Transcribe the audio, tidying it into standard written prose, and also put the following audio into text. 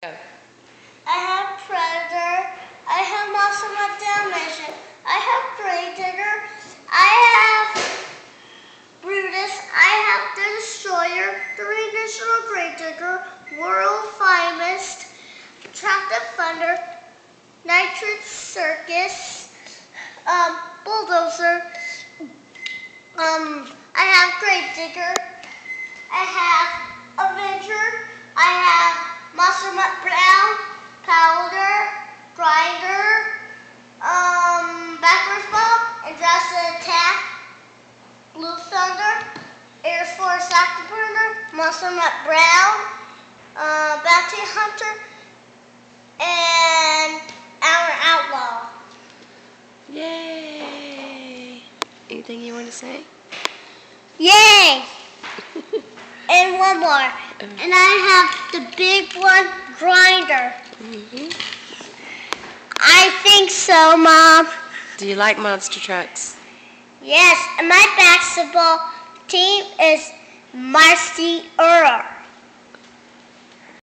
Go. I have Predator. I have Muscle Dalmatian. I have Gravedigger. I have Brutus. I have the Destroyer, the Reinitial Gravedigger, World Finest, Tractor Thunder, Nitrate Circus, Bulldozer. I have Gravedigger. I have Avenger. I have Monster Mutt Brown, Powder, Grinder, Backwards Bomb, Exhausted Attack, Blue Thunder, Air Force Afterburner, Monster Mutt Brown, Bounty Hunter, and our Outlaw. Yay! Anything you want to say? Yay! And one more. And I have the big one, Grinder. I think so, Mom. Do you like monster trucks? Yes, and my basketball team is Marcy Ura.